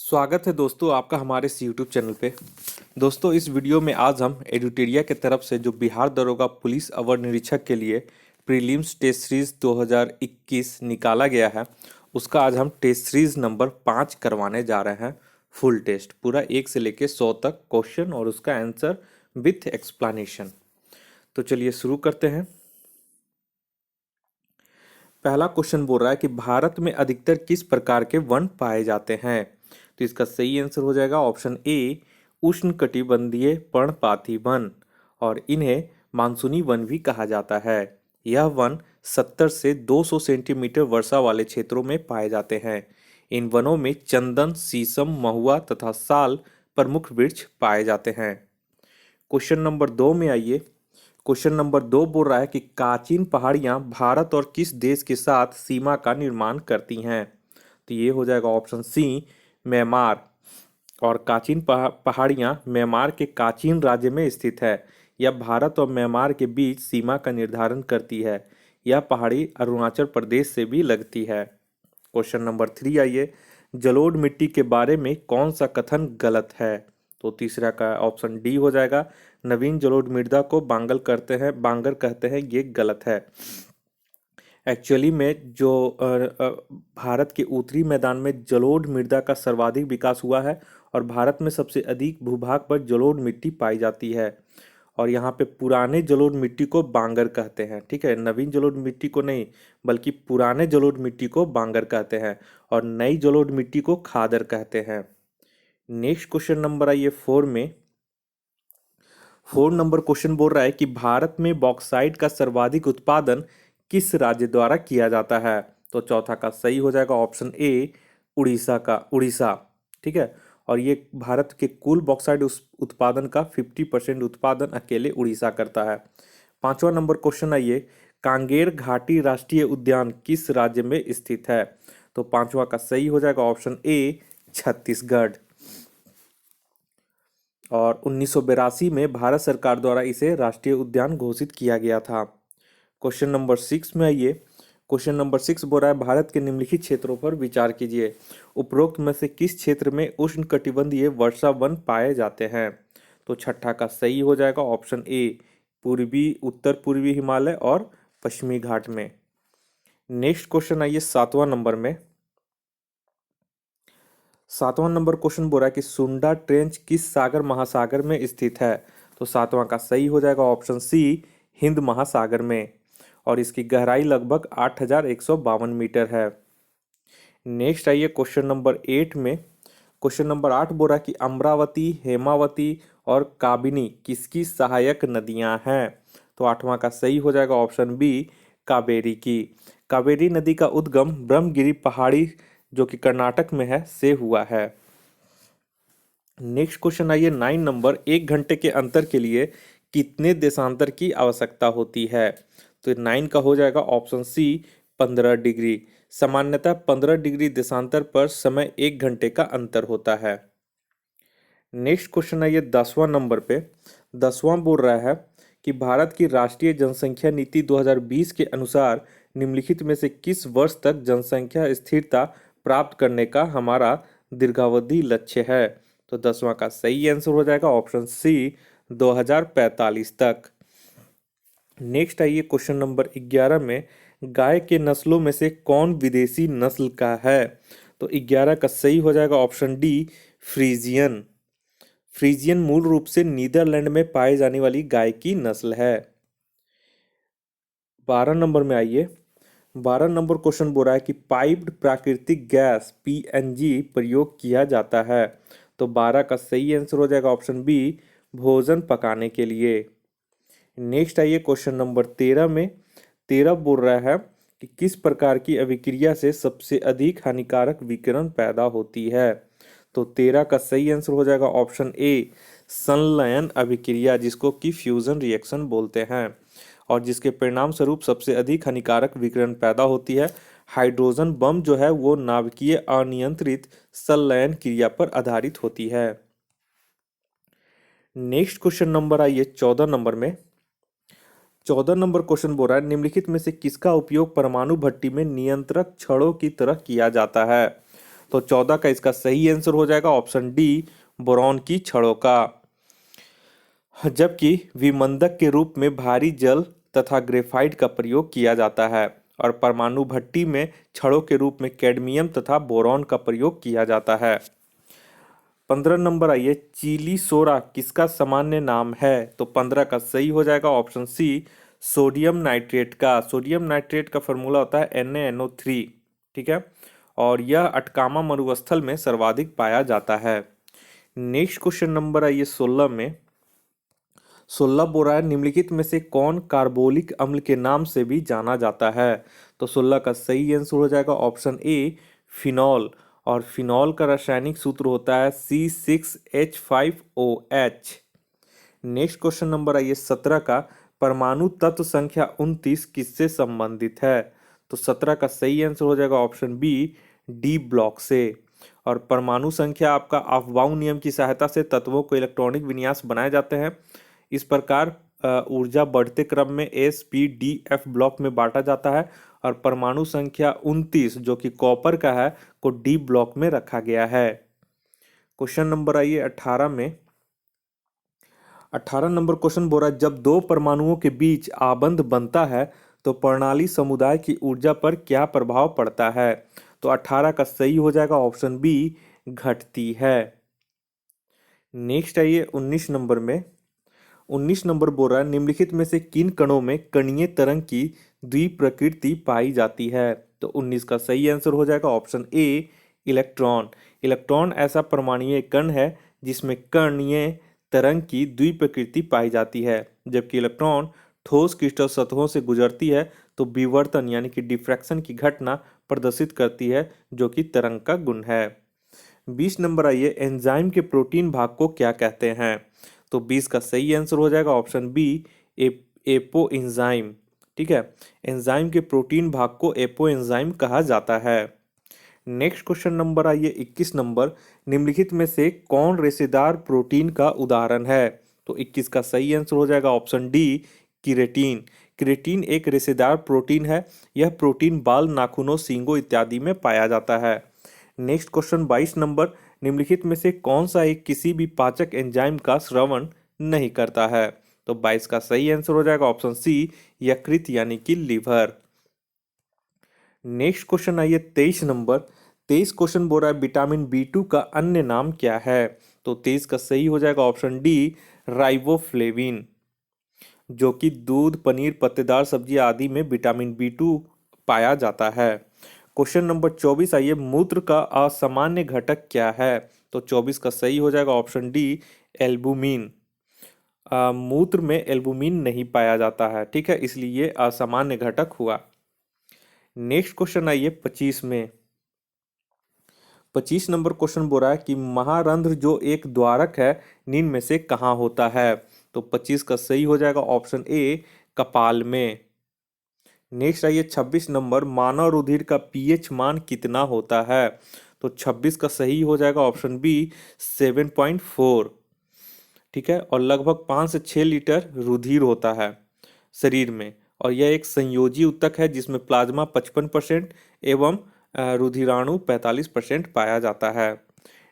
स्वागत है दोस्तों आपका हमारे इस YouTube चैनल पे। दोस्तों इस वीडियो में आज हम एडुटेरिया के तरफ से जो बिहार दरोगा पुलिस अवर निरीक्षक के लिए प्रीलिम्स टेस्ट सीरीज 2021 निकाला गया है, उसका आज हम टेस्ट सीरीज नंबर 5 करवाने जा रहे हैं। फुल टेस्ट पूरा 1 से लेके 100 तक क्वेश्चन और उसका आंसर विथ एक्सप्लेनेशन। तो चलिए शुरू करते हैं। पहला क्वेश्चन बोल रहा है कि भारत में अधिकतर किस प्रकार के वन पाए जाते हैं। तो इसका सही आंसर हो जाएगा ऑप्शन ए, उष्णकटिबंधीय पर्णपाती वन, और इन्हें मानसूनी वन भी कहा जाता है। यह वन 70 से 200 सेंटीमीटर वर्षा वाले क्षेत्रों में पाए जाते हैं। इन वनों में चंदन, शीशम, महुआ तथा साल प्रमुख वृक्ष पाए जाते हैं। क्वेश्चन नंबर 2 में आइए। क्वेश्चन नंबर 2 बोल रहा है कि काचिन पहाड़ियां भारत और किस देश के साथ सीमा का निर्माण करती हैं। तो ये हो जाएगा ऑप्शन सी, म्यांमार। और काचिन पहाड़ियां म्यांमार के काचिन राज्य में स्थित है। यह भारत और म्यांमार के बीच सीमा का निर्धारण करती है। यह पहाड़ी अरुणाचल प्रदेश से भी लगती है। क्वेश्चन नंबर 3 आइए। जलोढ़ मिट्टी के बारे में कौन सा कथन गलत है। तो तीसरा का ऑप्शन डी हो जाएगा। नवीन जलोढ़ मृदा को बांगर कहते हैं, ये गलत है। एक्चुअली में जो भारत के उत्तरी मैदान में जलोढ़ मृदा का सर्वाधिक विकास हुआ है और भारत में सबसे अधिक भूभाग पर जलोढ़ मिट्टी पाई जाती है। और यहाँ पे पुराने जलोढ़ मिट्टी को बांगर कहते हैं, ठीक है। नवीन जलोढ़ मिट्टी को नहीं, बल्कि पुराने जलोढ़ मिट्टी को बांगर कहते हैं और नई जलोढ़ मिट्टी को खादर कहते हैं। नेक्स्ट क्वेश्चन नंबर आइए 4 में। 4 नंबर क्वेश्चन बोल रहा है कि भारत में बॉक्साइट का सर्वाधिक उत्पादन किस राज्य द्वारा किया जाता है। तो चौथा का सही हो जाएगा ऑप्शन ए, उड़ीसा, ठीक है। और ये भारत के कुल बॉक्साइट उत्पादन का 50% उत्पादन अकेले उड़ीसा करता है। 5वां नंबर क्वेश्चन आइए। कांगेर घाटी राष्ट्रीय उद्यान किस राज्य में स्थित है। तो 5वां का सही हो जाएगा ऑप्शन ए, छत्तीसगढ़। और 1982 में भारत सरकार द्वारा इसे राष्ट्रीय उद्यान घोषित किया गया था। क्वेश्चन नंबर 6 में आइए। क्वेश्चन नंबर 6 बोल रहा है भारत के निम्नलिखित क्षेत्रों पर विचार कीजिए। उपरोक्त में से किस क्षेत्र में उष्णकटिबंधीय वर्षा वन पाए जाते हैं। तो छठा का सही हो जाएगा ऑप्शन ए, उत्तर पूर्वी हिमालय और पश्चिमी घाट में। नेक्स्ट क्वेश्चन आइए 7वां नंबर में। 7वां नंबर क्वेश्चन बोल रहा है कि सुंडा ट्रेंच किस सागर महासागर में स्थित है। तो 7वां का सही हो जाएगा ऑप्शन सी, हिंद महासागर में, और इसकी गहराई लगभग 8152 मीटर है। नेक्स्ट आइए क्वेश्चन नंबर 8 में। क्वेश्चन नंबर 8 बोल रहा है कि अमरावती, हेमावती और काबिनी किसकी सहायक नदियां हैं। तो 8वां का सही हो जाएगा ऑप्शन बी, कावेरी की। कावेरी नदी का उद्गम ब्रह्मगिरी पहाड़ी जो कि कर्नाटक में है से हुआ है। नेक्स्ट क्वेश्चन आइए 9 नंबर। 1 घंटे के अंतर के लिए कितने देशांतर की आवश्यकता होती है। तो 9 का हो जाएगा ऑप्शन सी, 15 डिग्री। सामान्यतः 15 डिग्री देशांतर पर समय 1 घंटे का अंतर होता है। नेक्स्ट क्वेश्चन आइए 10वां नंबर पे। 10वां बोल रहा है कि भारत की राष्ट्रीय जनसंख्या नीति 2020 के अनुसार निम्नलिखित में से किस वर्ष तक जनसंख्या स्थिरता प्राप्त करने का हमारा दीर्घावधि लक्ष्य है। तो 10वां का सही आंसर हो जाएगा ऑप्शन सी, 2045 तक। नेक्स्ट आइए क्वेश्चन नंबर 11 में। गाय के नस्लों में से कौन विदेशी नस्ल का है। तो 11 का सही हो जाएगा ऑप्शन डी, फ्रीजियन। फ्रीजियन मूल रूप से नीदरलैंड में पाए जाने वाली गाय की नस्ल है। 12 नंबर में आइए। 12 नंबर क्वेश्चन बोल रहा है कि पाइप्ड प्राकृतिक गैस पीएनजी प्रयोग किया जाता है। तो 12 का सही आंसर हो जाएगा ऑप्शन बी, भोजन पकाने के लिए। नेक्स्ट आइए क्वेश्चन नंबर 13 में। 13 बोल रहा है कि किस प्रकार की अभिक्रिया से सबसे अधिक हानिकारक विकिरण पैदा होती है। तो 13 का सही आंसर हो जाएगा ऑप्शन ए, संलयन अभिक्रिया, जिसको कि फ्यूजन रिएक्शन बोलते हैं, और जिसके परिणाम स्वरूप सबसे अधिक हानिकारक विकिरण पैदा होती है। हाइड्रोजन बम जो है वो नाभिकीय अनियंत्रित संलयन क्रिया पर आधारित होती है। नेक्स्ट क्वेश्चन नंबर आइए 14 नंबर में। 14 नंबर क्वेश्चन बोल रहा है निम्नलिखित में से किसका उपयोग परमाणु भट्टी में नियंत्रक छड़ों की तरह किया जाता है। तो 14 का इसका सही आंसर हो जाएगा ऑप्शन डी, बोरॉन की छड़ों का। जबकि विमंदक के रूप में भारी जल तथा ग्रेफाइट का प्रयोग किया जाता है और परमाणु भट्टी में छड़ों के रूप में कैडमियम तथा बोरॉन का प्रयोग किया जाता है। 15 नंबर आइए, चीली सोरा किसका सामान्य नाम है? तो 15 का सही हो जाएगा ऑप्शन सी, सोडियम नाइट्रेट का। सोडियम नाइट्रेट का फॉर्मूला होता है NaNO3, ठीक है, और यह अटकामा मरुस्थल में सर्वाधिक पाया जाता है। नेक्स्ट क्वेश्चन नंबर आइए 16 में। 16 बोल रहा है निम्नलिखित में से कौन कार्बोलिक अम्ल के नाम से भी जाना जाता है? तो 16 का सही आंसर हो जाएगा ऑप्शन ए, फिनॉल। और फिनॉल का रासायनिक सूत्र होता है C6H5OH। नेक्स्ट क्वेश्चन नंबर आइए 17 का, परमाणु तत्व संख्या 29 किससे संबंधित है? तो 17 का सही आंसर हो जाएगा ऑप्शन बी, डी ब्लॉक से। और परमाणु संख्या आपका अफबाउ नियम की सहायता से तत्वों को इलेक्ट्रॉनिक विन्यास बनाए जाते हैं। इस प्रकार ऊर्जा बढ़ते क्रम में S, P, D, F block में बांटा जाता है और परमाणु संख्या 29 जो कि कॉपर का है को डी ब्लॉक में रखा गया है। क्वेश्चन नंबर आइए 18 में। 18 नंबर क्वेश्चन बोल रहा है जब दो परमाणुओं के बीच आबंध बनता है तो प्रणाली समुदाय की ऊर्जा पर क्या प्रभाव पड़ता है? तो 18 का सही हो जाएगा ऑप्शन बी, घटती है। नेक्स्ट आइए 19 नंबर में। 19 नंबर बोल रहा है निम्नलिखित में से किन कणों में कणीय तरंग की द्विप्रकृति पाई जाती है? तो 19 का सही आंसर हो जाएगा ऑप्शन ए, इलेक्ट्रॉन। इलेक्ट्रॉन ऐसा परमाणुीय कण है जिसमें कणीय तरंग की द्विप्रकृति पाई जाती है। जबकि इलेक्ट्रॉन ठोस क्रिस्टल सतहों से गुजरती है तो विवर्तन यानी कि डिफ्रैक्शन की घटना प्रदर्शित करती है जो कि तरंग का गुण है। 20 नंबर आइए, एंजाइम के प्रोटीन भाग को क्या कहते हैं? तो 20 का सही आंसर हो जाएगा ऑप्शन बी, एपो एंजाइम। ठीक है, एंजाइम के प्रोटीन भाग को एपो एंजाइम कहा जाता है। नेक्स्ट क्वेश्चन नंबर आइए 21 नंबर, निम्नलिखित में से कौन रेशेदार प्रोटीन का उदाहरण है? तो 21 का सही आंसर हो जाएगा ऑप्शन डी, किरेटिन। किरेटिन एक रेशेदार प्रोटीन है। यह प्रोटीन बाल, नाखूनों, सींगों इत्यादि में पाया जाता है। नेक्स्ट क्वेश्चन 22 नंबर, निम्नलिखित में से कौन सा एक किसी भी पाचक एंजाइम का स्रवण नहीं करता है? तो 22 का सही आंसर हो जाएगा ऑप्शन सी, यकृत यानी कि लीवर। नेक्स्ट क्वेश्चन आइए 23 नंबर। 23 क्वेश्चन बोल रहा है विटामिन B2 का अन्य नाम क्या है? तो 23 का सही हो जाएगा ऑप्शन डी, राइबोफ्लेविन, जो कि दूध, पनीर, पत्तेदार सब्जी आदि में विटामिन B2 पाया जाता है। क्वेश्चन नंबर 24 आइए, मूत्र का असामान्य घटक क्या है? तो 24 का सही हो जाएगा ऑप्शन डी, एल्बुमिन। मूत्र में एल्बुमिन नहीं पाया जाता है, ठीक है, इसलिए ये असामान्य घटक हुआ। नेक्स्ट क्वेश्चन आइए 25 में। 25 नंबर क्वेश्चन बोल रहा है कि महारंध्र जो एक द्वारक है निम्न में से कहाँ होता है? तो 25 का सही हो जाएगा ऑप्शन ए, कपाल में। नेक्स्ट आइए 26 नंबर, मानव रुधिर का पीएच मान कितना होता है? तो 26 का सही हो जाएगा ऑप्शन बी, 7.4। ठीक है, और लगभग 5 से 6 लीटर रुधिर होता है शरीर में, और यह एक संयोजी ऊतक है जिसमें प्लाज्मा 55% एवं रुधिराणु 45% पाया जाता है।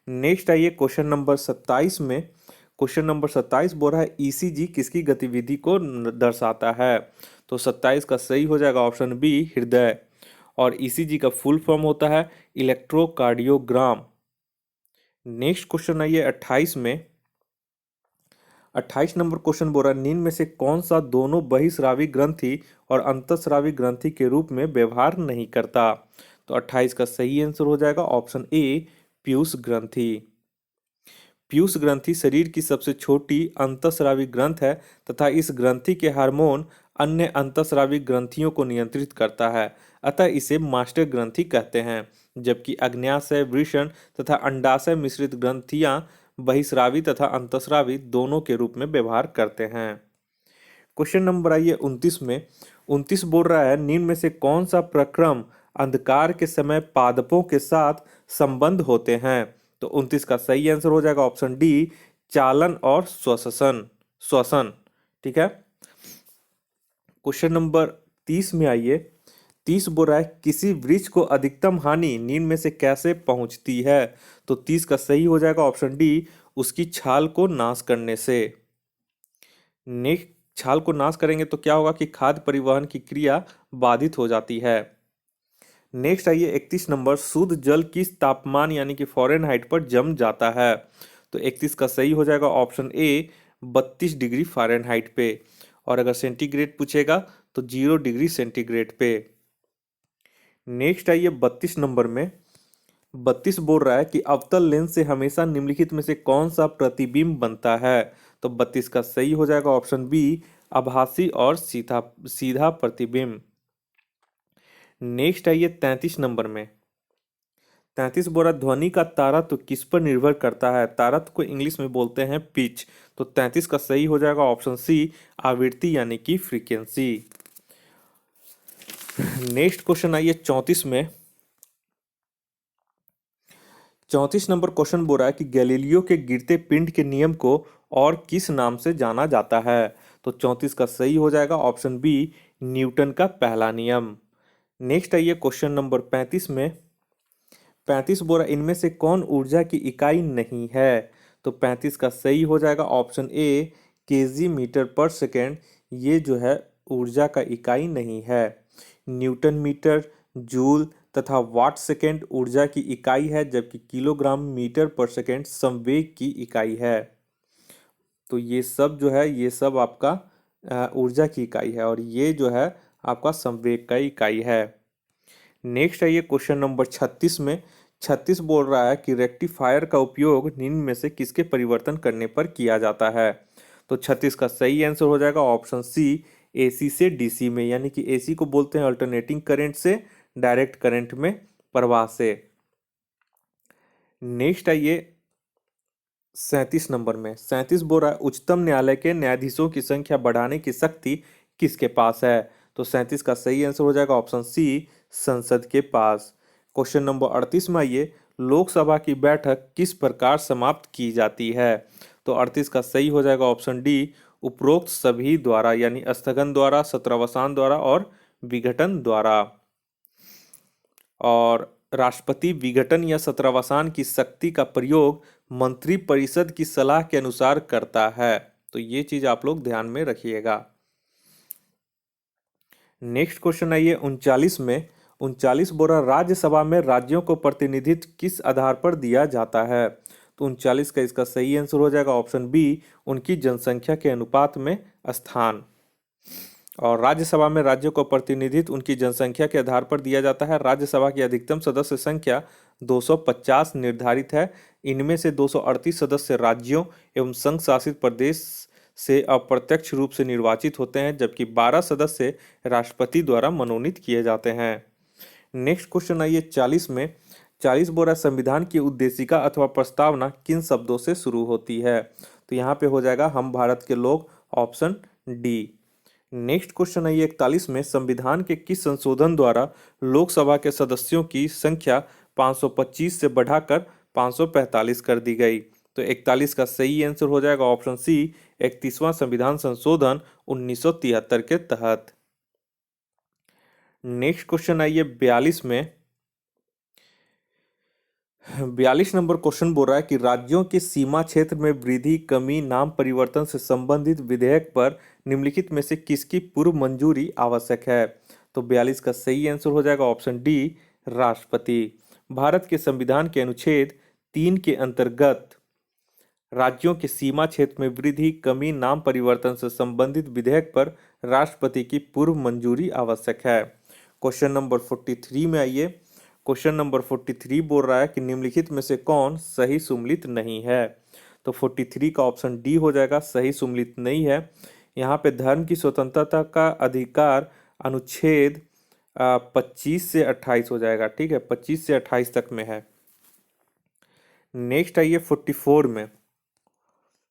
नेक्स्ट आइए क्वेश्चन नंबर 27 में। क्वेश्चन नंबर 27 बोल रहा है ईसीजी किसकी गतिविधि को दर्शाता है? तो 27 का सही हो जाएगा ऑप्शन बी, हृदय। और ईसीजी का फुल फॉर्म होता है इलेक्ट्रोकार्डियोग्राम। नेक्स्ट क्वेश्चन आइए 28 में। 28 नंबर क्वेश्चन बोल रहा है निम्न में से कौन सा दोनों बहिस्रावी ग्रंथि और अंतःस्रावी ग्रंथि के रूप में व्यवहार नहीं करता? तो 28 का सही आंसर हो जाएगा ऑप्शन ए, पीयूष ग्रंथि। पीयूष ग्रंथि शरीर की सबसे छोटी अंतःस्रावी ग्रंथ है तथा इस ग्रंथि के हार्मोन अन्य अंतःस्रावी ग्रंथियों को नियंत्रित करता है, अतः इसे मास्टर ग्रंथि कहते हैं। जबकि अग्न्याशय, वृषण तथा अंडाशय मिश्रित ग्रंथियां बहिस्रावी तथा अंतःस्रावी दोनों के रूप में व्यवहार करते हैं। क्वेश्चन नंबर आइए 29 में। 29 बोल रहा है निम्न में से कौन सा प्रक्रम अंधकार के समय पादपों के साथ संबंध होते हैं? तो 29 का सही आंसर हो जाएगा ऑप्शन डी, चालन और श्वसन श्वसन। ठीक है, क्वेश्चन नंबर 30 में आइए। 30 बोल रहा है किसी वृक्ष को अधिकतम हानि निम्न में से कैसे पहुंचती है। तो 30 का सही हो जाएगा ऑप्शन डी, उसकी छाल को नाश करने से। नेक्स्ट, छाल को नाश करेंगे तो क्या होगा कि खाद्य परिवहन की क्रिया बाधित हो जाती है। नेक्स्ट आइए 31 नंबर, शुद्ध जल किस तापमान यानी कि फ़ारेनहाइट पर जम जाता है। तो 31 का सही हो जाएगा ऑप्शन ए, 32 डिग्री फ़ारेनहाइट पे। और अगर सेंटीग्रेड पूछेगा तो 0 डिग्री सेंटीग्रेड पे। नेक्स्ट आइए 32 नंबर में, 32 बोल रहा है कि अवतल लेंस से हमेशा निम्नलिखित में से कौन सा प्रतिबिंब बनता है। तो 32 का सही हो जाएगा ऑप्शन बी, आभासी और सीधा सीधा प्रतिबिंब। नेक्स्ट आइए 33 नंबर में, 33 बोल रहा है ध्वनि का तारत्व किस पर निर्भर करता है। तारत्व को इंग्लिश में बोलते हैं पिच। तो 33 का सही हो जाएगा ऑप्शन सी, आवृत्ति यानी कि फ्रीक्वेंसी। नेक्स्ट क्वेश्चन आइए 34 में, 34 नंबर क्वेश्चन बोल रहा है कि गैलीलियो के गिरते पिंड के नियम को और किस नाम से जाना जाता है। तो 34 का सही हो जाएगा ऑप्शन बी, न्यूटन का पहला नियम। नेक्स्ट आइए क्वेश्चन नंबर 35 में, 35 बोल रहा है इनमें से कौन ऊर्जा की इकाई नहीं है। तो 35 का सही हो जाएगा ऑप्शन ए, केजी मीटर पर सेकेंड। ये जो है ऊर्जा का इकाई नहीं है। न्यूटन मीटर, जूल तथा वाट सेकेंड ऊर्जा की इकाई है, जबकि किलोग्राम मीटर पर सेकेंड संवेग की इकाई है। तो ये सब जो है ये सब आपका ऊर्जा की इकाई है, और ये जो है आपका संवेग का इकाई है। नेक्स्ट आइए क्वेश्चन नंबर 36 में, 36 बोल रहा है कि रेक्टिफायर का उपयोग निम्न में से किसके परिवर्तन करने पर किया जाता है। तो 36 का सही आंसर हो जाएगा ऑप्शन सी, एसी से डीसी में, यानी कि एसी को बोलते हैं अल्टरनेटिंग करंट से डायरेक्ट करंट में प्रवाह से। नेक्स्ट आइए 37 नंबर में, 37 बोल रहा है उच्चतम न्यायालय के न्यायाधीशों की संख्या बढ़ाने की शक्ति किसके पास है। तो 37 का सही आंसर हो जाएगा ऑप्शन सी, संसद के पास। क्वेश्चन नंबर 38 में आइए, लोकसभा की बैठक किस प्रकार समाप्त की जाती है। तो 38 का सही हो जाएगा ऑप्शन डी, उपरोक्त सभी द्वारा, यानी स्थगन द्वारा, सत्रावसान द्वारा और विघटन द्वारा। और राष्ट्रपति विघटन या सत्रावसान की शक्ति का प्रयोग मंत्रिपरिषद की सलाह के अनुसार करता है। तो ये चीज आप लोग ध्यान में रखिएगा। नेक्स्ट क्वेश्चन आइए 39 में, 39 बोल रहा राज्यसभा में राज्यों को प्रतिनिधित्व किस आधार पर दिया जाता है। तो 39 का इसका सही आंसर हो जाएगा ऑप्शन बी, उनकी जनसंख्या के अनुपात में स्थान। और राज्यसभा में राज्यों को प्रतिनिधित्व उनकी जनसंख्या के आधार पर दिया जाता है। राज्यसभा की अधिकतम सदस्य संख्या 250 निर्धारित है। इनमें से 238 सदस्य राज्यों एवं संघ शासित प्रदेश से अप्रत्यक्ष रूप से निर्वाचित होते हैं, जबकि 12 सदस्य राष्ट्रपति द्वारा मनोनीत किए जाते हैं। नेक्स्ट क्वेश्चन आइए 40 में, 40 बोल रहा है संविधान की उद्देशिका अथवा प्रस्तावना किन शब्दों से शुरू होती है। तो यहाँ पे हो जाएगा हम भारत के लोग, ऑप्शन डी। नेक्स्ट क्वेश्चन आइए 41 में, संविधान के किस संशोधन द्वारा लोकसभा के सदस्यों की संख्या 525 से बढ़ाकर 545 कर दी गई। तो 41 का सही आंसर हो जाएगा ऑप्शन सी, 31वां संविधान संशोधन 1973 के तहत। नेक्स्ट क्वेश्चन आइए 42 में, 42 नंबर क्वेश्चन बोल रहा है कि राज्यों के सीमा क्षेत्र में वृद्धि, कमी, नाम परिवर्तन से संबंधित विधेयक पर निम्नलिखित में से किसकी पूर्व मंजूरी आवश्यक है। तो 42 का सही आंसर हो जाएगा ऑप्शन डी, राष्ट्रपति। भारत के संविधान के अनुच्छेद 3 के अंतर्गत राज्यों के सीमा क्षेत्र में वृद्धि, कमी, नाम परिवर्तन से संबंधित विधेयक पर राष्ट्रपति की पूर्व मंजूरी आवश्यक है। क्वेश्चन नंबर 43 में आइए, क्वेश्चन नंबर 43 बोल रहा है कि निम्नलिखित में से कौन सही सुमेलित नहीं है। तो 43 का ऑप्शन डी हो जाएगा, सही सुमेलित नहीं है। यहाँ पे धर्म की स्वतंत्रता का अधिकार अनुच्छेद 25 से 28 हो जाएगा, ठीक है, 25 से 28 तक में है। नेक्स्ट आइए 44 में,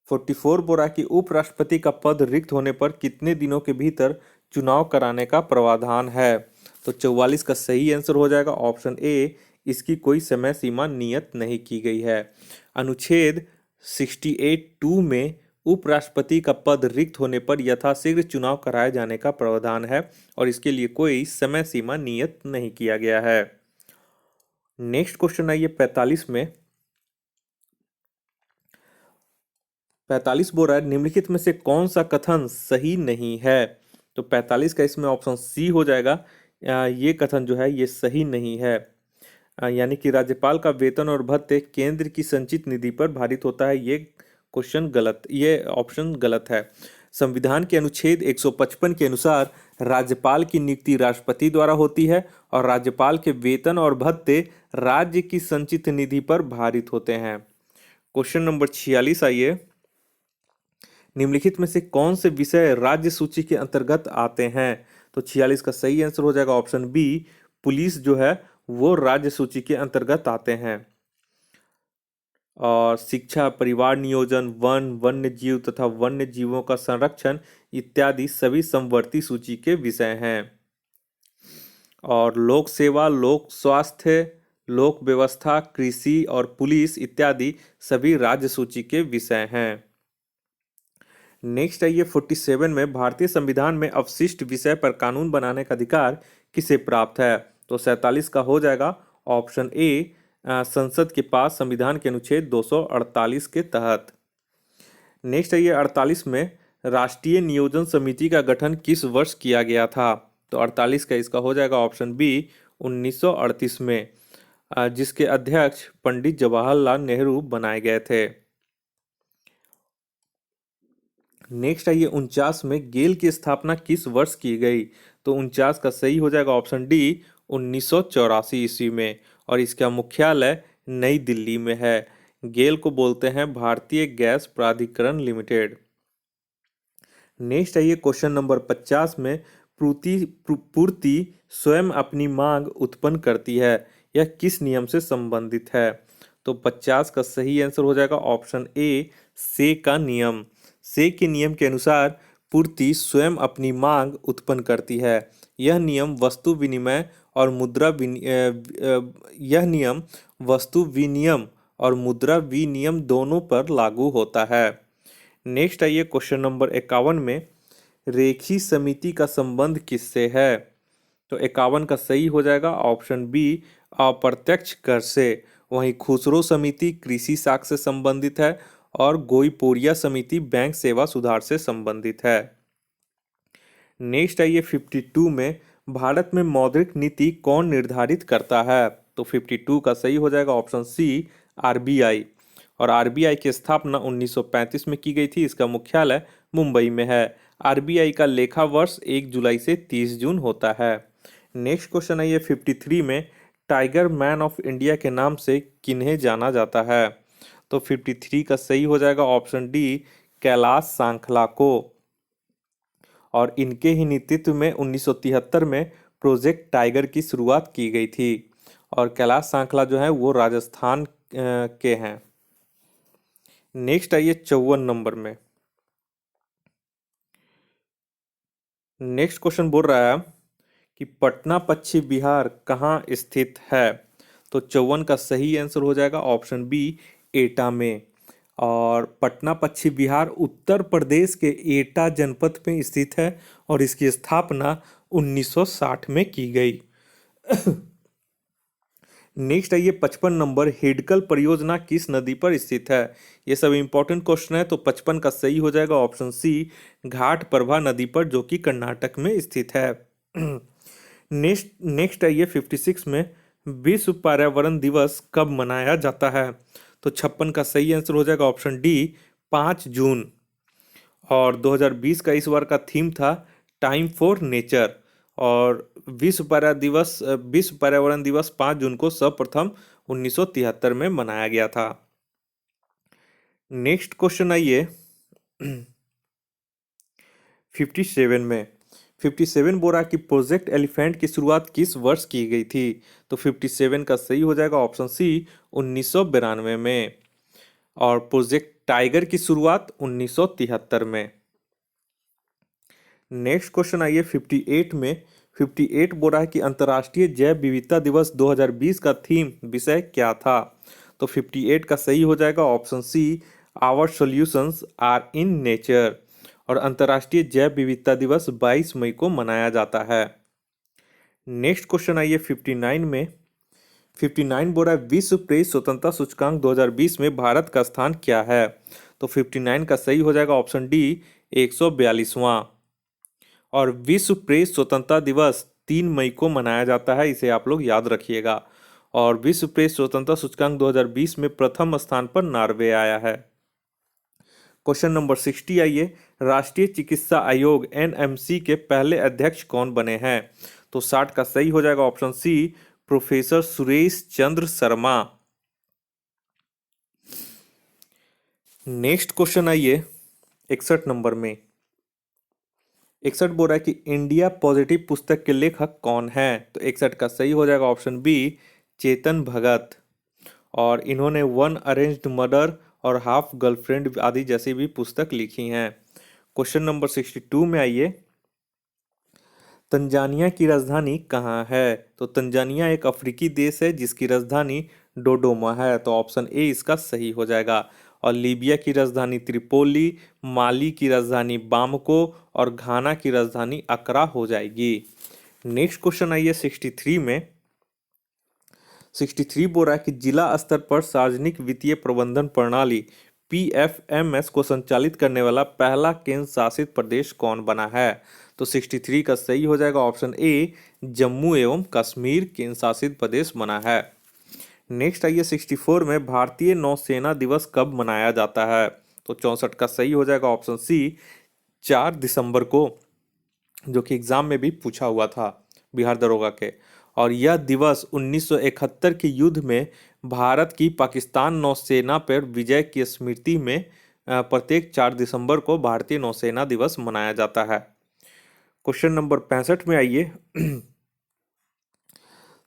44 बोल रहा है कि उपराष्ट्रपति का पद रिक्त होने पर कितने दिनों के भीतर चुनाव कराने का प्रावधान है। तो 44 का सही आंसर हो जाएगा ऑप्शन ए, इसकी कोई समय सीमा नियत नहीं की गई है। अनुच्छेद 68(2) में उपराष्ट्रपति का पद रिक्त होने पर यथाशीघ्र चुनाव कराए जाने का प्रावधान है और इसके लिए कोई समय सीमा नियत नहीं किया गया है। नेक्स्ट क्वेश्चन आइए 45 में। 45 बोल रहा है निम्नलिखित में से कौन सा कथन सही नहीं है। तो 45 का इसमें ऑप्शन सी हो जाएगा। ये कथन जो है ये सही नहीं है। यानी कि राज्यपाल का वेतन और भत्ते केंद्र की संचित निधि पर भारित होता है, ये क्वेश्चन गलत, ये ऑप्शन गलत है। संविधान के अनुच्छेद 155 के अनुसार राज्यपाल की नियुक्ति राष्ट्रपति द्वारा होती है और राज्यपाल के वेतन और भत्ते राज्य की संचित निधि पर भारित होते हैं। क्वेश्चन नंबर 46 आइए। निम्नलिखित में से कौन से विषय राज्य सूची के अंतर्गत आते हैं। तो 46 का सही आंसर हो जाएगा ऑप्शन बी, पुलिस जो है वो राज्य सूची के अंतर्गत आते हैं। और शिक्षा, परिवार नियोजन, वन, वन्य जीव तथा वन्य जीवों का संरक्षण इत्यादि सभी समवर्ती सूची के विषय हैं। और लोक सेवा, लोक स्वास्थ्य, लोक व्यवस्था, कृषि और पुलिस इत्यादि सभी राज्य सूची के विषय हैं। नेक्स्ट है ये 47 में भारतीय संविधान में अवशिष्ट विषय पर कानून बनाने का अधिकार किसे प्राप्त है। तो 47 का हो जाएगा ऑप्शन ए, संसद के पास संविधान के अनुच्छेद 248 के तहत। नेक्स्ट है ये 48 में राष्ट्रीय नियोजन समिति का गठन किस वर्ष किया गया था। तो 48 का इसका हो जाएगा ऑप्शन बी, 1938 में, जिसके अध्यक्ष पंडित जवाहरलाल नेहरू बनाए गए थे। नेक्स्ट है ये 49 में गेल की स्थापना किस वर्ष की गई। तो 49 का सही हो जाएगा ऑप्शन डी, 1984 ईस्वी में, और इसका मुख्यालय नई दिल्ली में है। गेल को बोलते हैं भारतीय गैस प्राधिकरण लिमिटेड। नेक्स्ट है ये क्वेश्चन नंबर 50 में पूर्ति स्वयं अपनी मांग उत्पन्न करती है, यह किस नियम से संबंधित है। तो 50 का सही आंसर हो जाएगा ऑप्शन ए, से का नियम। से के नियम के अनुसार पूर्ति स्वयं अपनी मांग उत्पन्न करती है। यह नियम वस्तु विनिमय और मुद्रा विनियम दोनों पर लागू होता है। नेक्स्ट है ये क्वेश्चन नंबर 51 में रेखी समिति का संबंध किससे है। तो 51 का सही हो जाएगा ऑप्शन बी, अप्रत्यक्ष कर से। वहीं खुसरो समिति कृषि साख से संबंधित है और गोईपोरिया समिति बैंक सेवा सुधार से संबंधित है। नेक्स्ट है ये 52 में भारत में मौद्रिक नीति कौन निर्धारित करता है। तो 52 का सही हो जाएगा ऑप्शन सी, आरबीआई। और आरबीआई की स्थापना 1935 में की गई थी। इसका मुख्यालय मुंबई में है। आरबीआई का लेखा वर्ष 1 जुलाई से 30 जून होता है। नेक्स्ट क्वेश्चन है ये 53 में टाइगर मैन ऑफ इंडिया के नाम से किन्हें जाना जाता है। तो 53 का सही हो जाएगा ऑप्शन डी, कैलाश सांखला को। और इनके ही नेतृत्व में 1973 में प्रोजेक्ट टाइगर की शुरुआत की गई थी। और कैलाश सांखला जो है वो राजस्थान के हैं। नेक्स्ट आइए 54 नंबर में। नेक्स्ट क्वेश्चन बोल रहा है कि पटना पश्चिम बिहार कहाँ स्थित है। तो 54 का सही आंसर हो जाएगा ऑप्शन बी, एटा में। और पटना पश्चिम बिहार उत्तर प्रदेश के एटा जनपद में स्थित है और इसकी स्थापना 1960 में की गई। नेक्स्ट है ये 55 नंबर हिडकल परियोजना किस नदी पर स्थित है। ये सब इंपॉर्टेंट क्वेश्चन है। तो 55 का सही हो जाएगा ऑप्शन सी, घाट प्रभा नदी पर, जो कि कर्नाटक में स्थित है। नेक्स्ट है ये 56 में विश्व पर्यावरण दिवस कब मनाया जाता है। तो 56 का सही आंसर हो जाएगा ऑप्शन डी, 5 जून। और 2020 का इस बार का थीम था टाइम फॉर नेचर। और विश्व पर्यावरण दिवस 5 जून को सर्वप्रथम 1973 में मनाया गया था। नेक्स्ट क्वेश्चन आइए 57 में। 57 बोल रहा कि प्रोजेक्ट एलिफेंट की शुरुआत किस वर्ष की गई थी। तो 57 का सही हो जाएगा ऑप्शन सी, 1992 में। और प्रोजेक्ट टाइगर की शुरुआत 1973 में। नेक्स्ट क्वेश्चन आइए 58 में। 58 बोल रहा है कि अंतर्राष्ट्रीय जैव विविधता दिवस 2020 का थीम विषय क्या था। तो 58 का सही हो जाएगा option C, our solutions are in nature. और अंतर्राष्ट्रीय जैव विविधता दिवस 22 मई को मनाया जाता है। नेक्स्ट क्वेश्चन आइए 59 में। 59 बोल रहा है विश्व प्रेस स्वतंत्रता सूचकांक 2020 में भारत का स्थान क्या है? तो 59 का सही हो जाएगा ऑप्शन डी 142वां। और विश्व प्रेस स्वतंत्रता दिवस 3 मई को मनाया जाता है, इसे आप लोग याद रखिएगा। और विश्व प्रेस स्वतंत्रता सूचकांक 2020 में प्रथम स्थान पर नॉर्वे आया है। क्वेश्चन नंबर 60 आइए। राष्ट्रीय चिकित्सा आयोग एनएमसी के पहले अध्यक्ष कौन बने हैं? तो 60 का सही हो जाएगा ऑप्शन सी professor Suresh Chandra Sharma. Next question आइए 61 नंबर में। 61 बोल रहा है कि इंडिया पॉजिटिव पुस्तक के लेखक कौन है? तो 61 का सही हो जाएगा ऑप्शन बी चेतन भगत। और इन्होंने वन अरेंज्ड मर्डर और हाफ गर्लफ्रेंड आदि जैसी भी पुस्तक लिखी हैं। क्वेश्चन नंबर 62 में आइए। तंजानिया की राजधानी कहाँ है? तो तंजानिया एक अफ्रीकी देश है जिसकी राजधानी डोडोमा है, तो ऑप्शन ए इसका सही हो जाएगा। और लीबिया की राजधानी त्रिपोली, माली की राजधानी बामको और घाना की राजधानी अकरा हो जाएगी। नेक्स्ट क्वेश्चन आइए 63 में। 63 बोल रहा है कि जिला स्तर पर सार्वजनिक वित्तीय प्रबंधन प्रणाली पीएफएमएस को संचालित करने वाला पहला केंद्र शासित प्रदेश कौन बना है? तो 63 का सही हो जाएगा ऑप्शन ए जम्मू एवं कश्मीर केंद्र शासित प्रदेश बना है। नेक्स्ट आइए 64 में भारतीय नौसेना दिवस कब मनाया जाता है? तो 64 का सही हो जाएगा ऑप्शन सी 4 दिसंबर को, जो कि एग्जाम में भी पूछा हुआ था बिहार दरोगा के। और यह दिवस 1971 के युद्ध में भारत की पाकिस्तान नौसेना पर विजय की स्मृति में प्रत्येक 4 दिसंबर को भारतीय नौसेना दिवस मनाया जाता है। क्वेश्चन नंबर 65 में आइए।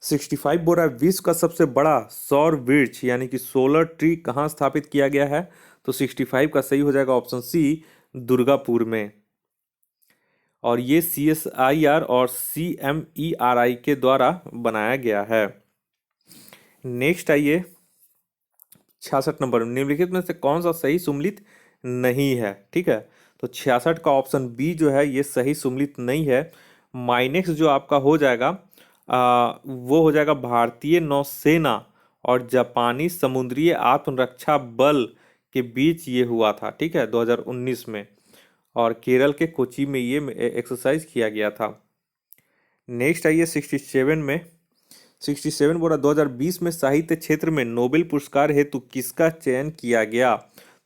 65 बोल रहा है विश्व का सबसे बड़ा सौर वृक्ष यानी कि सोलर ट्री कहाँ स्थापित किया गया है? तो 65 का सही हो जाएगा ऑप्शन सी दुर्गापुर में। और ये CSIR और CMERI के द्वारा बनाया गया है। नेक्स्ट आइए 66 नंबर। निम्नलिखित में से कौन सा सही सुमेलित नहीं है? ठीक है, तो 66 का ऑप्शन बी जो है ये सही सुमेलित नहीं है। माइनेक्स जो आपका हो जाएगा वो हो जाएगा भारतीय नौसेना और जापानी समुद्री आत्मरक्षा बल के बीच ये हुआ था, ठीक है, 2019 में। और केरल के कोची में ये एक्सरसाइज किया गया था। नेक्स्ट आइए 67 में। 67 बोला 2020 में साहित्य क्षेत्र में नोबेल पुरस्कार हेतु किसका चयन किया गया?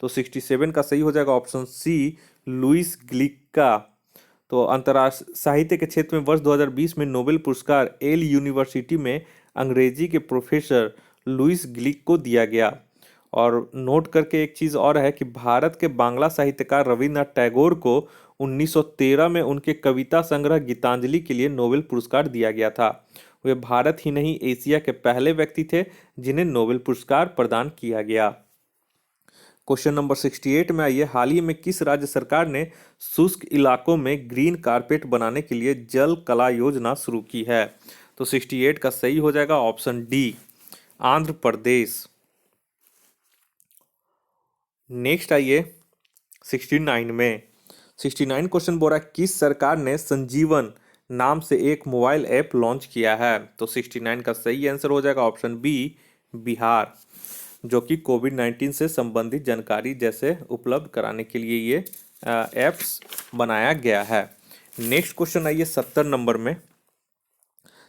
तो 67 का सही हो जाएगा ऑप्शन सी लुइस ग्लिक का। तो अंतर्राष्ट्रीय साहित्य के क्षेत्र में वर्ष 2020 में नोबेल पुरस्कार येल यूनिवर्सिटी में अंग्रेजी के प्रोफेसर लुइस ग्लिक को दिया गया। और नोट करके एक चीज़ और है कि भारत के बांग्ला साहित्यकार रविन्द्रनाथ टैगोर को 1913 में उनके कविता संग्रह गीतांजलि के लिए नोबेल पुरस्कार दिया गया था। वे भारत ही नहीं एशिया के पहले व्यक्ति थे जिन्हें नोबेल पुरस्कार प्रदान किया गया। क्वेश्चन नंबर 68 में आइए। हाल ही में किस राज्य सरकार ने शुष्क इलाकों में ग्रीन कारपेट बनाने के लिए जल कला योजना शुरू की है? तो 68 का सही हो जाएगा option D Andhra Pradesh. Next आइए 69 में। 69 क्वेश्चन बोल रहा है किस सरकार ने संजीवन नाम से एक मोबाइल ऐप लॉन्च किया है? तो 69 का सही आंसर हो जाएगा ऑप्शन बी बिहार, जो कि कोविड-19 से संबंधित जानकारी जैसे उपलब्ध कराने के लिए ये ऐप्स बनाया गया है। नेक्स्ट क्वेश्चन आइए 70 नंबर में।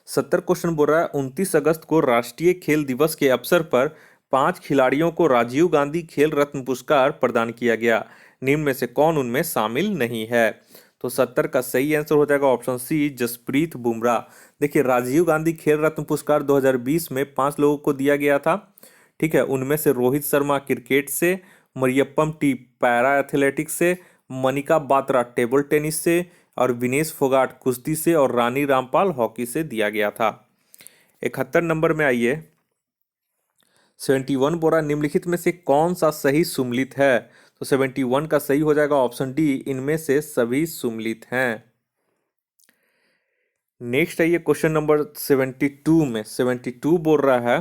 70 क्वेश्चन बोल रहा है 29 अगस्त को राष्ट्रीय खेल दिवस के अवसर पर 5 खिलाड़ियों को राजीव गांधी खेल रत्न पुरस्कार प्रदान किया गया। निम्न में से कौन उनमें शामिल नहीं है? तो 70 का सही आंसर हो जाएगा ऑप्शन सी जसप्रीत बुमराह। देखिए राजीव गांधी खेल रत्न पुरस्कार 2020 में 5 लोगों को दिया गया था, ठीक है। उनमें से रोहित शर्मा क्रिकेट से, मरियप्पम टी पैरा एथलेटिक्स से, मनिका बात्रा टेबल टेनिस से और विनेश फोगाट कुश्ती से और रानी रामपाल हॉकी से दिया गया था। 71 नंबर में आइए। 71 बोरा निम्नलिखित में से कौन सा सही सुमेलित है? तो 71 का सही हो जाएगा ऑप्शन डी इनमें से सभी सुमेलित हैं। नेक्स्ट आइए क्वेश्चन नंबर 72 में। 72 बोल रहा है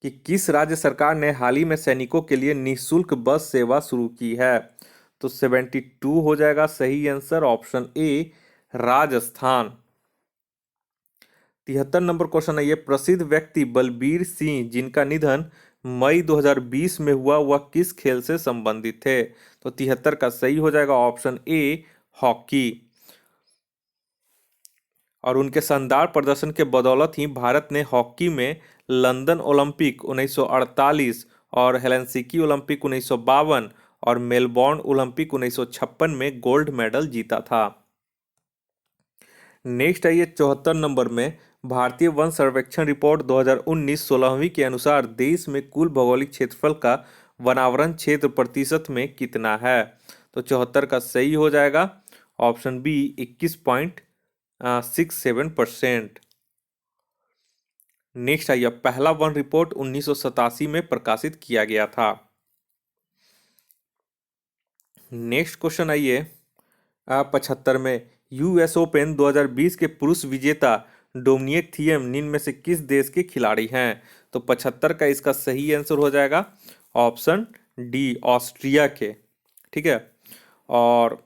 कि किस राज्य सरकार ने हाल ही में सैनिकों के लिए निःशुल्क बस सेवा शुरू की है? तो 72 हो जाएगा सही answer, option A Rajasthan. 73 number question है ये, प्रसिद्ध व्यक्ति बलबीर सिंह जिनका निधन मई 2020 में हुआ, वह किस खेल से संबंधित थे? तो 73 का सही हो जाएगा ऑप्शन ए हॉकी। और उनके शानदार प्रदर्शन के बदौलत ही भारत ने हॉकी में लंदन ओलंपिक 1948 और हेलसिंकी ओलंपिक 1952 और मेलबोर्न ओलंपिक 1956 में गोल्ड मेडल जीता था। नेक्स्ट आइए 74 नंबर में, भारतीय वन सर्वेक्षण रिपोर्ट 2019 16वीं के अनुसार देश में कुल भौगोलिक क्षेत्रफल का वनावरण क्षेत्र प्रतिशत में कितना है? तो 74 का सही हो जाएगा ऑप्शन बी 21.67%। नेक्स्ट आइए, पहला वन रिपोर्ट 1987 में प्रकाशित किया गया था। नेक्स्ट क्वेश्चन आइए 75 में, यूएस ओपन 2020 के पुरुष विजेता डोमिनिक थिएम निम्न में से किस देश के खिलाड़ी हैं? तो 75 का इसका सही आंसर हो जाएगा ऑप्शन डी ऑस्ट्रिया के। ठीक है। और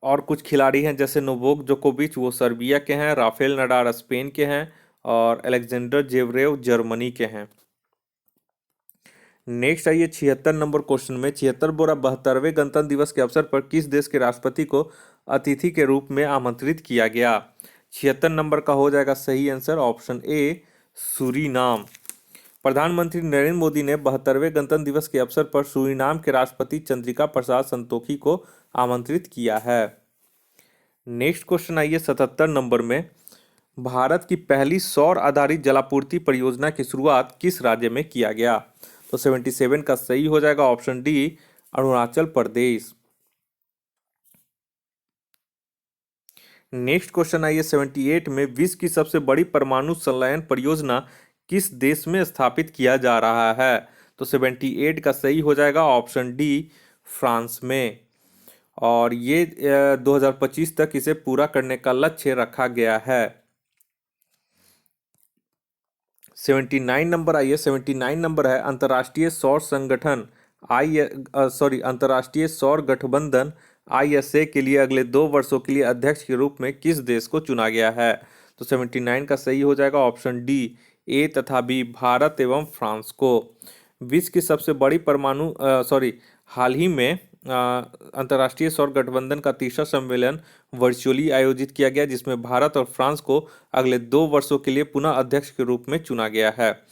और कुछ खिलाड़ी हैं जैसे नोवाक जोकोविच, वो सर्बिया के हैं, राफेल नडाल स्पेन के हैं और अलेक्जेंडर जेवरेव जर्मनी के हैं। नेक्स्ट आइए 76 नंबर क्वेश्चन में, 72वें गणतंत्र दिवस के अवसर पर किस देश के राष्ट्रपति को अतिथि के रूप में आमंत्रित किया गया? 76 नंबर का हो जाएगा सही आंसर ऑप्शन ए सूरीनाम। प्रधानमंत्री नरेंद्र मोदी ने 72वें गणतंत्र दिवस के अवसर पर सूरीनाम के राष्ट्रपति चंद्रिका प्रसाद संतोखी को आमंत्रित किया है। नेक्स्ट क्वेश्चन आइए 77 नंबर में, भारत की पहली सौर आधारित जलापूर्ति परियोजना की शुरुआत किस राज्य में किया गया? तो 77 का सही हो जाएगा option D Arunachal Pradesh. Next question आइए 78 में, विश्व की सबसे बड़ी परमाणु संलयन परियोजना किस देश में स्थापित किया जा रहा है? तो 78 का सही हो जाएगा ऑप्शन डी फ्रांस में। और ये 2025 तक इसे पूरा करने का लक्ष्य रखा गया है। 79 नंबर आइए, 79 नंबर है, अंतर्राष्ट्रीय सौर संगठन अंतर्राष्ट्रीय सौर गठबंधन ISA के लिए अगले 2 वर्षों के लिए अध्यक्ष के रूप में किस देश को चुना गया है? तो 79 का सही हो जाएगा ऑप्शन डी ए तथा बी भारत एवं फ्रांस को। विश्व की सबसे बड़ी हाल ही में अंतर्राष्ट्रीय सौर गठबंधन का तीसरा सम्मेलन वर्चुअली आयोजित किया गया, जिसमें भारत और फ्रांस को अगले 2 वर्षों के लिए पुनः अध्यक्ष के रूप में चुना गया है।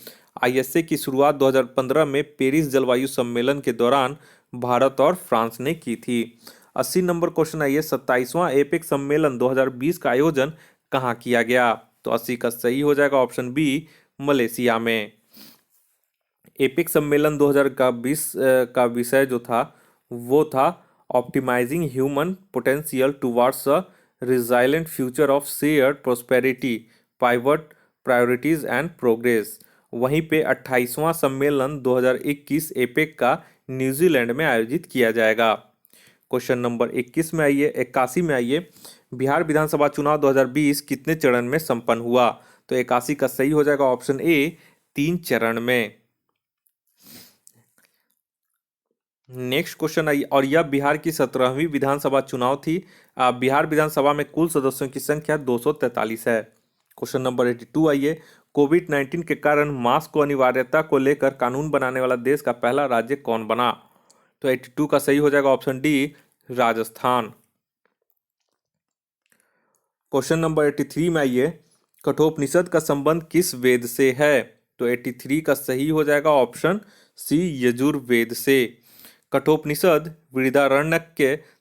ISA की शुरुआत 2015 में पेरिस जलवायु सम्मेलन के दौरान भारत और फ्रांस ने की थी। 80 नंबर क्वेश्चन आइए, 27वां एपेक सम्मेलन 2020 का आयोजन कहाँ किया गया? तो 80 का सही हो जाएगा ऑप्शन बी मलेशिया में। एपेक सम्मेलन 2020 का विषय जो था वो था optimising human potential towards a resilient future of shared prosperity, pivot priorities and progress. वहीं पे 28वां सम्मेलन 2021 एपेक का न्यूजीलैंड में आयोजित किया जाएगा। क्वेश्चन नंबर 81 में आइए, 81 में आइए, बिहार विधानसभा चुनाव 2020 कितने चरण में संपन्न हुआ? तो 81 का सही हो जाएगा ऑप्शन ए 3 चरण में। नेक्स्ट क्वेश्चन आई, और यह बिहार की 17वीं विधानसभा चुनाव थी। बिहार विधानसभा में कुल सदस्यों की संख्या 243 है। क्वेश्चन नंबर 82 आइए, कोविड-19 के कारण मास्क को अनिवार्यता को लेकर कानून बनाने वाला देश का पहला राज्य कौन बना? तो 82 का सही हो जाएगा option D Rajasthan. Question number 83 में आइए, कठोपनिषद का संबंध किस वेद से है? तो 83 का सही हो जाएगा ऑप्शन सी यजुर्वेद से। कठोपनिषद, बृहदारण्यक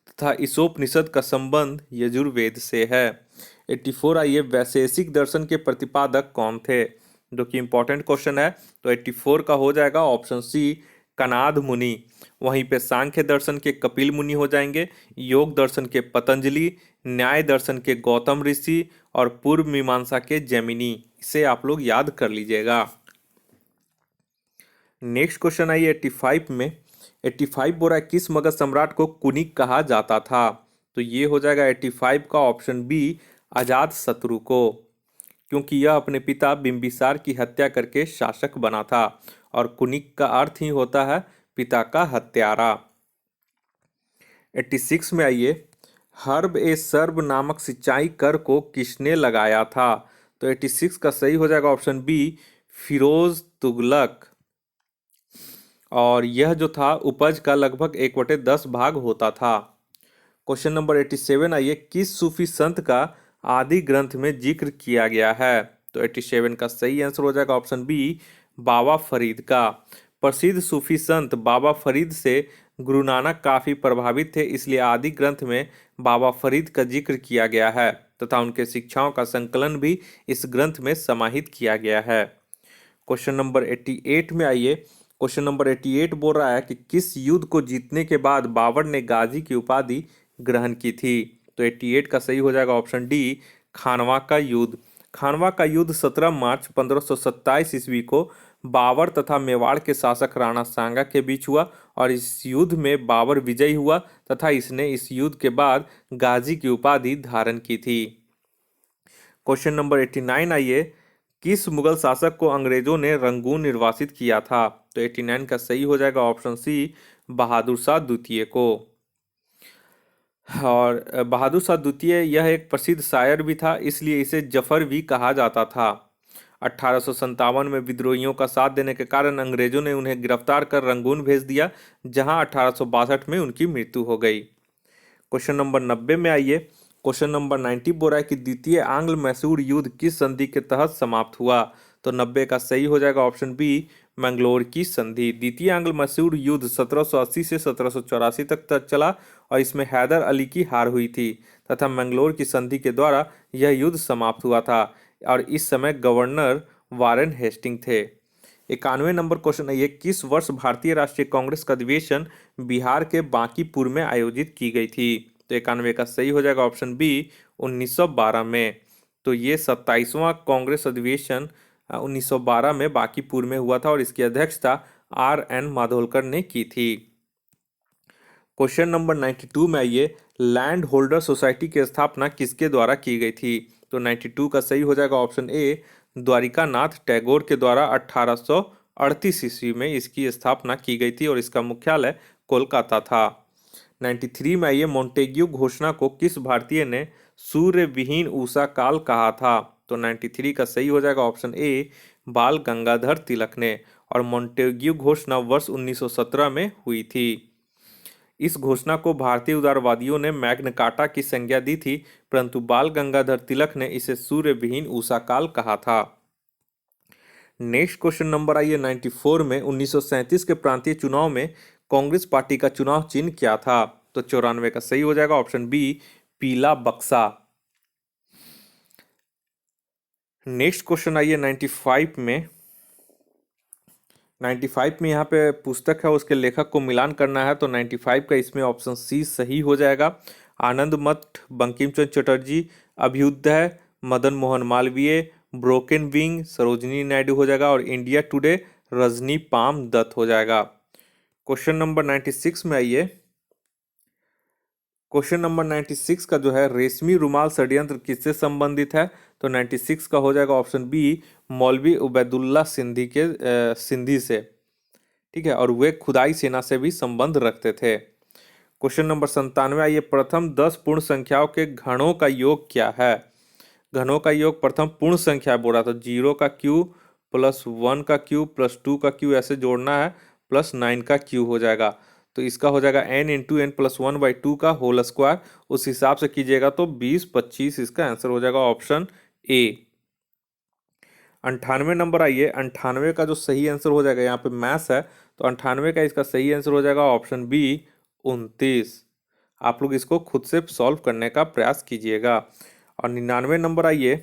तथा ईशोपनिषद का संबंध यजुर्वेद से है। 84 आइए, वैशेषिक दर्शन के प्रतिपादक कौन थे? जो कि इंपॉर्टेंट क्वेश्चन है। तो 84 का हो जाएगा ऑप्शन सी कणाद मुनि। वहीं पे सांख्य दर्शन के कपिल मुनि हो जाएंगे, योग दर्शन के पतंजलि, न्याय दर्शन के गौतम ऋषि और पूर्व मीमांसा के जैमिनी। इसे आप लोग याद कर लीजिएगा। नेक्स्ट क्वेश्चन आइए 85 में, 85 बोल रहा है किस मगध सम्राट को कुनिक कहा जाता था? तो ये हो जाएगा 85 का ऑप्शन बी अजात शत्रु को। क्योंकि यह अपने पिता बिंबिसार की हत्या करके शासक बना था। और कुनिक का अर्थ ही होता है पिता का हत्यारा। 86 में आइए, हर्ब ए सर्ब नामक सिंचाई कर को किसने लगाया था? तो 86 का सही हो जाएगा ऑप्शन बी, फिरोज तुगलक। और यह जो था उपज का लगभग 1/10 भाग होता था। क्वेश्चन नंबर 87 आइए, किस सूफी संत का आदि ग्रंथ में जिक्र किया गया है? तो 87 का सही आंसर हो जाएगा ऑप्शन बी, बाबा फरीद का। प्रसिद्ध सूफी संत बाबा फरीद से गुरु नानक काफी प्रभावित थे, इसलिए आदि ग्रंथ में बाबा फरीद का जिक्र किया गया है तथा उनके शिक्षाओं का संकलन भी इस ग्रंथ में समाहित किया गया है। क्वेश्चन नंबर 88 में आइए। क्वेश्चन नंबर 88 बोल रहा है कि किस युद्ध को जीतने के बाद बाबर ने गाजी की उपाधि ग्रहण की थी? तो 88 का सही हो जाएगा ऑप्शन डी, खानवा का युद्ध। खानवा का युद्ध 17 मार्च 1527 ईस्वी को बाबर तथा मेवाड़ के शासक राणा सांगा के बीच हुआ और इस युद्ध में बाबर विजयी हुआ तथा इसने इस युद्ध के बाद गाजी की उपाधि धारण की थी। क्वेश्चन नंबर 89 आइए, किस मुगल शासक को अंग्रेजों ने रंगून निर्वासित किया था? तो 89 का सही हो जाएगा ऑप्शन सी, बहादुर शाह द्वितीय को। और बहादुर शाह द्वितीय यह एक प्रसिद्ध शायर भी था, इसलिए इसे जफर भी कहा जाता था। 1857 में विद्रोहियों का साथ देने के कारण अंग्रेजों ने उन्हें गिरफ्तार कर रंगून भेज दिया, जहां 1862 में उनकी मृत्यु हो गई। क्वेश्चन नंबर 90 में आइए। क्वेश्चन नंबर 90 बोल रहा है कि द्वितीय आंग्ल मैसूर युद्ध किस संधि के तहत समाप्त हुआ? तो 90 का सही हो जाएगा ऑप्शन बी, मैंगलोर की संधि। द्वितीय आंग्ल मैसूर युद्ध 1780 से 1784 तक चला और इसमें हैदर अली की हार हुई थी तथा मैंगलोर की संधि के द्वारा यह युद्ध समाप्त हुआ था और इस समय गवर्नर वारेन हेस्टिंग थे। 91 नंबर क्वेश्चन है ये, किस वर्ष भारतीय राष्ट्रीय कांग्रेस का अधिवेशन बिहार के बांकीपुर में आयोजित की गई थी? तो 91 का सही हो जाएगा ऑप्शन बी, 1912 में। तो ये 27वां कांग्रेस अधिवेशन 1912 में बांकीपुर में हुआ था और इसकी अध्यक्षता RN माधोलकर ने की थी। क्वेश्चन नंबर 92 में आइए, लैंड होल्डर सोसाइटी की स्थापना किसके द्वारा की गई थी? तो 92 का सही हो जाएगा ऑप्शन ए, द्वारिका नाथ टैगोर के द्वारा 1838 ईस्वी में इसकी स्थापना की गई थी और इसका मुख्यालय कोलकाता था। 93 में आइए, मोंटेग्यू घोषणा को किस भारतीय ने सूर्य विहीन उषा काल कहा था? तो 93 का सही हो जाएगा ऑप्शन ए, बाल गंगाधर तिलक ने। और मोंटेग्यू घोषणा वर्ष 1917 में हुई थी। इस घोषणा को भारतीय उदारवादियों ने मैग्ना कार्टा की संज्ञा दी थी, परंतु बाल गंगाधर तिलक ने इसे सूर्य विहीन उषा काल कहा था। नेक्स्ट क्वेश्चन नंबर आइए 94 में, 1937 के प्रांतीय चुनाव में कांग्रेस पार्टी का चुनाव चिन्ह क्या था? तो 94 का सही हो जाएगा ऑप्शन बी, पीला बक्सा। नेक्स्ट क्वेश्चन आइए 95 में। 95 में यहाँ पे पुस्तक है, उसके लेखक को मिलान करना है, तो 95 का इसमें ऑप्शन सी सही हो जाएगा। आनंद मठ बंकिम चंद्र चटर्जी, अभ्युदय मदन मोहन मालवीय, ब्रोकन विंग सरोजिनी नायडू हो जाएगा और India today Rajani Palme Dutt हो जाएगा। क्वेश्चन नंबर 96 में आइए। क्वेश्चन नंबर 96 का जो है, रेशमी रुमाल षड्यंत्र किससे संबंधित है? तो 96 का हो जाएगा ऑप्शन बी, मौलवी उबैदुल्ला सिंधी से। ठीक है, और वे खुदाई सेना से भी संबंध रखते थे। क्वेश्चन नंबर 97 आइए, प्रथम 10 पूर्ण संख्याओं के घनों का योग क्या है? घनों का योग प्रथम पूर्ण संख्या बोल रहा था, 0 का क्यूब प्लस 1 का क्यूब प्लस 2 का क्यूब ऐसे जोड़ना है, प्लस 9 का क्यूब हो जाएगा। तो इसका हो जाएगा n इंटू एन प्लस 1/2 का होल स्क्वायर। उस हिसाब से कीजिएगा तो 20 25 इसका आंसर हो जाएगा ऑप्शन ए। 98 नंबर आइए। 98 का जो सही आंसर हो जाएगा, यहाँ पे मैथ्स है तो 98 का इसका सही आंसर हो जाएगा ऑप्शन बी, 29। आप लोग इसको खुद से सॉल्व करने का प्रयास कीजिएगा। और 99 नंबर आइए।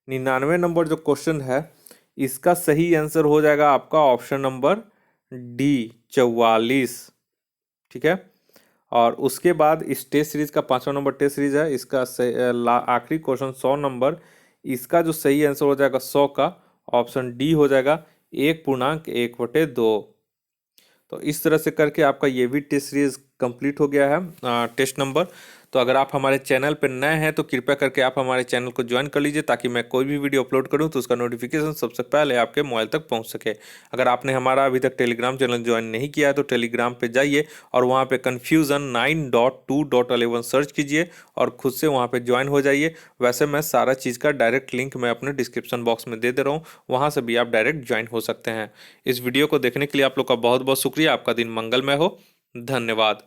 99 नंबर जो क्वेश्चन है, इसका सही आंसर हो जाएगा आपका ऑप्शन नंबर डी, 44। ठीक है, और उसके बाद इस टेस्ट सीरीज का 5वां नंबर टेस्ट सीरीज है, इसका आखिरी क्वेश्चन 100 नंबर, इसका जो सही आंसर हो जाएगा 100 का ऑप्शन डी हो जाएगा, 1.1/2। तो इस तरह से करके आपका ये भी टेस्ट सीरीज कंप्लीट हो गया है टेस्ट नंबर। तो अगर आप हमारे चैनल पर नए हैं तो कृपया करके आप हमारे चैनल को ज्वाइन कर लीजिए, ताकि मैं कोई भी वीडियो अपलोड करूं तो उसका नोटिफिकेशन सबसे पहले आपके मोबाइल तक पहुंच सके। अगर आपने हमारा अभी तक टेलीग्राम चैनल ज्वाइन नहीं किया है तो टेलीग्राम पे जाइए और वहां पे कन्फ्यूज़न 9.2.11 सर्च कीजिए और खुद से वहां पे ज्वाइन हो जाइए। वैसे मैं सारा चीज़ का डायरेक्ट लिंक मैं अपने डिस्क्रिप्शन बॉक्स में दे रहा हूँ, वहां से भी आप डायरेक्ट ज्वाइन हो सकते हैं। इस वीडियो को देखने के लिए आप लोग का बहुत बहुत शुक्रिया। आपका दिन मंगलमय हो। धन्यवाद।